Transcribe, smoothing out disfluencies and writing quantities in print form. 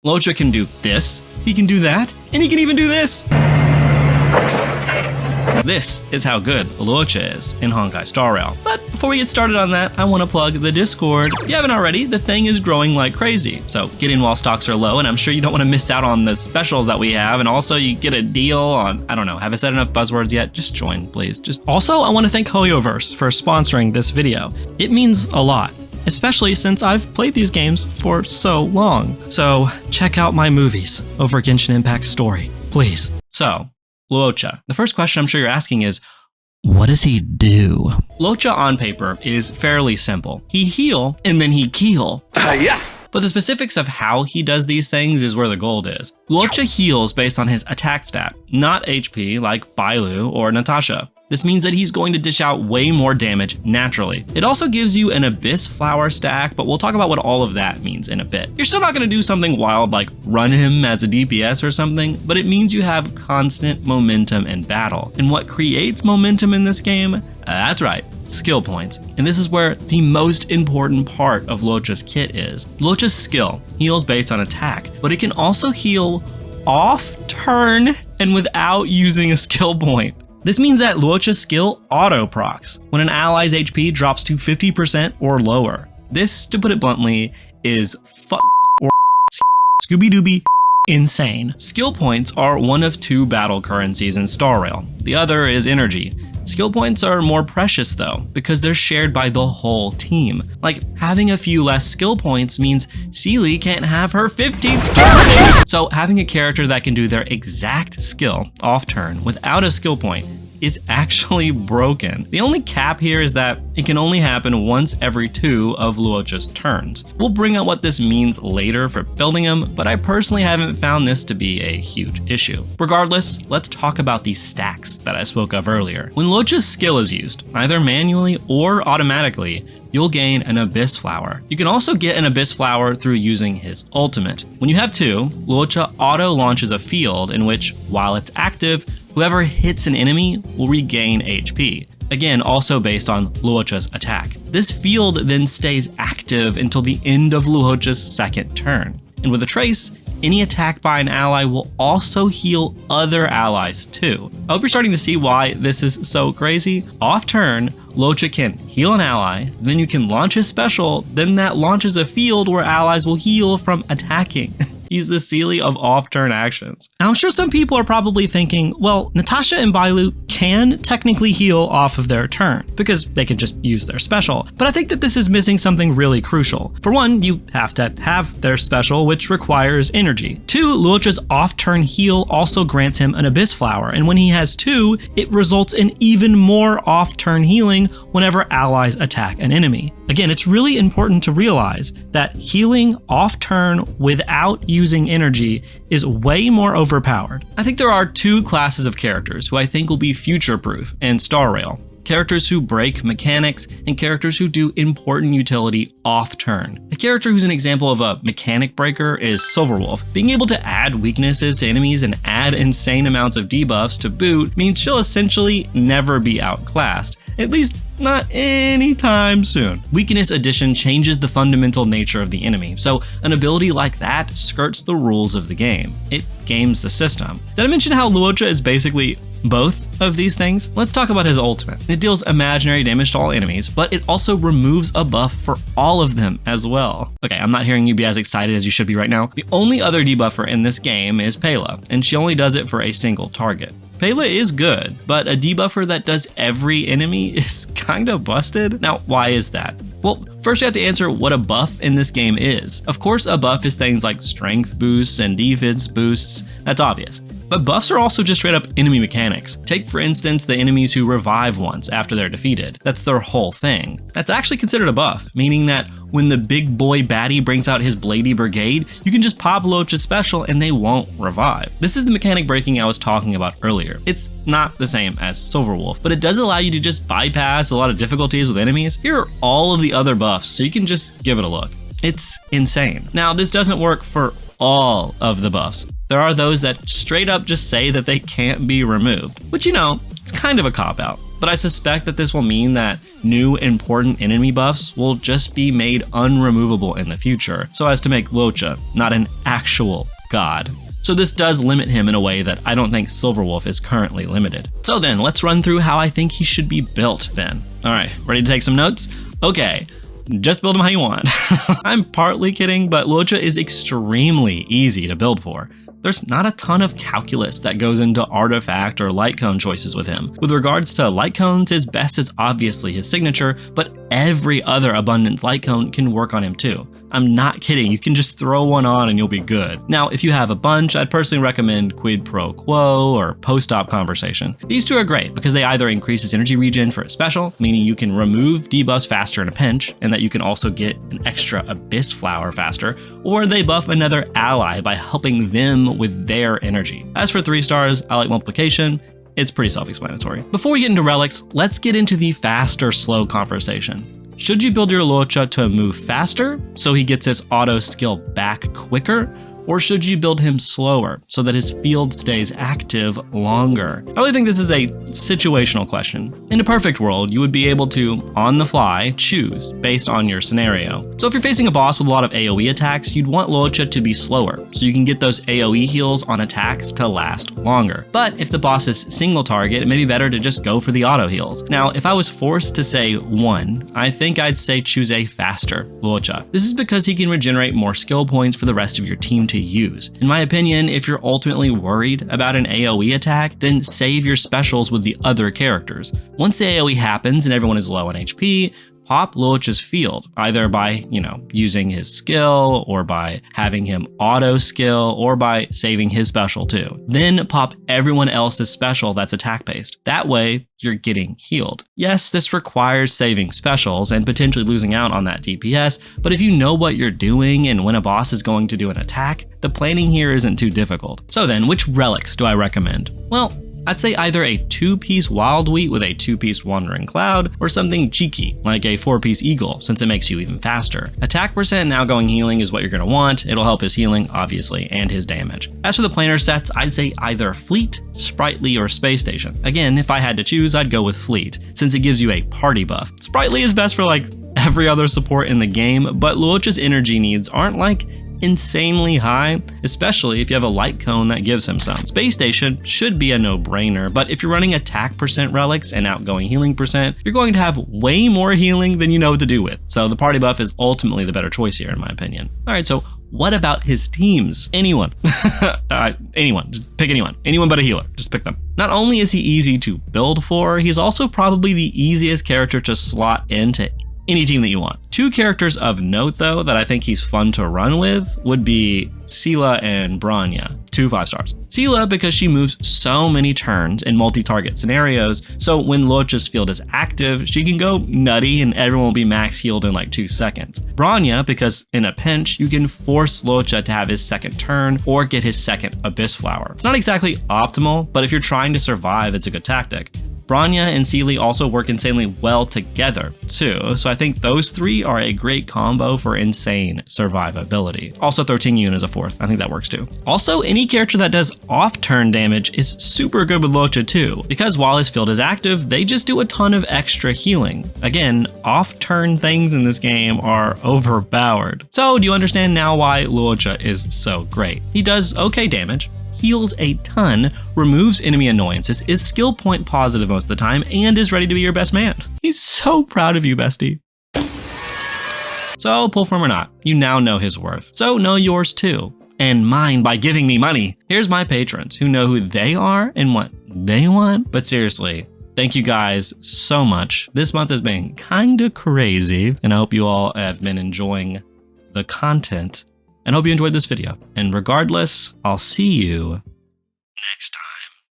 Luocha can do this, he can do that, and he can even do this. This is how good Luocha is in honkaistarrail. But before we get started on that, I want to plug the Discord. If you haven't already, the thing is growing like crazy. So get in while stocks are low, and I'm sure you don't want to miss out on the specials that we have. And also you get a deal on, I don't know, have I said enough buzzwords yet? Just join, please. Also, I want to thank Hoyoverse for sponsoring this video. It means a lot, especially since I've played these games for so long. So check out my movies over Genshin Impact's story, please. So, Luocha. The first question I'm sure you're asking is, what does he do? Luocha on paper is fairly simple. He heal and then he keel. Yeah. But the specifics of how he does these things is where the gold is. Luocha heals based on his attack stat, not HP like Bailu or Natasha. This means that he's going to dish out way more damage naturally. It also gives you an Abyss Flower stack, but we'll talk about what all of that means in a bit. You're still not going to do something wild like run him as a DPS or something, but it means you have constant momentum in battle. And what creates momentum in this game? That's right, skill points. And this is where the most important part of Luocha's kit is. Luocha's skill heals based on attack, but it can also heal off turn and without using a skill point. This means that Luocha's skill auto-procs when an ally's HP drops to 50% or lower. This, to put it bluntly, is or Scooby-Dooby insane. Skill points are one of two battle currencies in Starrail. The other is energy. Skill points are more precious though, because they're shared by the whole team. Like, having a few less skill points means Seely can't have her 15th turn! So having a character that can do their exact skill off turn without a skill point is actually broken. The only cap here is that it can only happen once every 2 of Luocha's turns. We'll bring out what this means later for building him, but I personally haven't found this to be a huge issue. Regardless, let's talk about these stacks that I spoke of earlier. When Luocha's skill is used, either manually or automatically, you'll gain an Abyss Flower. You can also get an Abyss Flower through using his ultimate. When you have 2, Luocha auto launches a field in which, while it's active, whoever hits an enemy will regain HP. Again, also based on Luocha's attack. This field then stays active until the end of Luocha's second turn. And with a trace, any attack by an ally will also heal other allies too. I hope you're starting to see why this is so crazy. Off turn, Luocha can heal an ally, then you can launch his special, then that launches a field where allies will heal from attacking. He's the Seely of off-turn actions. Now, I'm sure some people are probably thinking, well, Natasha and Bailu can technically heal off of their turn because they can just use their special. But I think that this is missing something really crucial. For one, you have to have their special, which requires energy. 2, Luocha's off-turn heal also grants him an Abyss Flower, and when he has 2, it results in even more off-turn healing whenever allies attack an enemy. Again, it's really important to realize that healing off-turn without using energy is way more overpowered. I think there are 2 classes of characters who I think will be future-proof in Starrail. Characters who break mechanics and characters who do important utility off-turn. A character who's an example of a mechanic breaker is Silverwolf. Being able to add weaknesses to enemies and add insane amounts of debuffs to boot means she'll essentially never be outclassed. At least not anytime soon. Weakness addition changes the fundamental nature of the enemy, so an ability like that skirts the rules of the game. It games the system. Did I mention how Luocha is basically both of these things? Let's talk about his ultimate. It deals imaginary damage to all enemies, but it also removes a buff for all of them as well. Okay, I'm not hearing you be as excited as you should be right now. The only other debuffer in this game is Pela, and she only does it for a single target. Pela is good, but a debuffer that does every enemy is kinda busted. Now, why is that? Well, first we have to answer what a buff in this game is. Of course, a buff is things like strength boosts and defense boosts. That's obvious. But buffs are also just straight up enemy mechanics. Take, for instance, the enemies who revive once after they're defeated. That's their whole thing. That's actually considered a buff, meaning that when the big boy baddie brings out his Blady Brigade, you can just pop Luocha's special and they won't revive. This is the mechanic breaking I was talking about earlier. It's not the same as Silverwolf, but it does allow you to just bypass a lot of difficulties with enemies. Here are all of the other buffs, so you can just give it a look. It's insane. Now, this doesn't work for all of the buffs. There are those that straight up just say that they can't be removed, which, you know, it's kind of a cop-out. but I suspect that this will mean that new important enemy buffs will just be made unremovable in the future, so as to make Luocha not an actual god. So this does limit him in a way that I don't think Silverwolf is currently limited. So then, let's run through how I think he should be built then. Alright, ready to take some notes? Okay, just build him how you want. I'm partly kidding, but Luocha is extremely easy to build for. There's not a ton of calculus that goes into artifact or Lightcone choices with him. With regards to Lightcones, his best is obviously his signature, but every other Abundance Lightcone can work on him too. I'm not kidding, you can just throw one on and you'll be good. Now, if you have a bunch, I'd personally recommend Quid Pro Quo or Post-Op Conversation. These two are great because they either increase his energy regen for a special, meaning you can remove debuffs faster in a pinch, and that you can also get an extra Abyss Flower faster, or they buff another ally by helping them with their energy. As for 3 stars, I like Multiplication. It's pretty self-explanatory. Before we get into relics, let's get into the fast or slow conversation. Should you build your Luocha to move faster, so he gets his auto skill back quicker? Or should you build him slower, so that his field stays active longer? I really think this is a situational question. In a perfect world, you would be able to, on the fly, choose based on your scenario. So if you're facing a boss with a lot of AoE attacks, you'd want Luocha to be slower, so you can get those AoE heals on attacks to last longer. But if the boss is single target, it may be better to just go for the auto heals. Now, if I was forced to say one, I think I'd say choose a faster Luocha. This is because he can regenerate more skill points for the rest of your team to use. In my opinion, if you're ultimately worried about an AoE attack, then save your specials with the other characters. Once the AoE happens and everyone is low on HP, pop Luocha's field, either by, using his skill, or by having him auto skill, or by saving his special too. Then pop everyone else's special that's attack based. That way, you're getting healed. Yes, this requires saving specials and potentially losing out on that DPS, but if you know what you're doing and when a boss is going to do an attack, the planning here isn't too difficult. So then, which relics do I recommend? Well, I'd say either a 2-piece Wild Wheat with a 2-piece Wandering Cloud, or something cheeky, like a 4-piece Eagle, since it makes you even faster. Attack percent and outgoing healing is what you're going to want. It'll help his healing, obviously, and his damage. As for the planar sets, I'd say either Fleet, Sprightly, or Space Station. Again, if I had to choose, I'd go with Fleet, since it gives you a party buff. Sprightly is best for every other support in the game, but Luocha's energy needs aren't insanely high, especially if you have a light cone that gives him some. Space Station should be a no-brainer, but if you're running attack percent relics and outgoing healing percent, you're going to have way more healing than you know what to do with. So the party buff is ultimately the better choice here, in my opinion. All right, so what about his teams? Anyone. Anyone. Just pick anyone. Anyone but a healer. Just pick them. Not only is he easy to build for, he's also probably the easiest character to slot into any team that you want. 2 characters of note, though, that I think he's fun to run with would be Seela and Bronya, 2 5 stars. Seela because she moves so many turns in multi-target scenarios, so when Luocha's field is active, she can go nutty and everyone will be max healed in 2 seconds. Bronya because in a pinch, you can force Luocha to have his second turn or get his second Abyss Flower. It's not exactly optimal, but if you're trying to survive, it's a good tactic. Bronya and Seela also work insanely well together too, so I think those 3 are a great combo for insane survivability. Also throw Tingyun as a 4th, I think that works too. Also, any character that does off-turn damage is super good with Luocha too, because while his field is active, they just do a ton of extra healing. Again, off-turn things in this game are overpowered. So do you understand now why Luocha is so great? He does okay damage, heals a ton, removes enemy annoyances, is skill point positive most of the time, and is ready to be your best man. He's so proud of you, bestie. So, pull from or not, you now know his worth. So know yours too. And mine by giving me money. Here's my patrons who know who they are and what they want. But seriously, thank you guys so much. This month has been kinda crazy, and I hope you all have been enjoying the content. And hope you enjoyed this video. And regardless, I'll see you next time.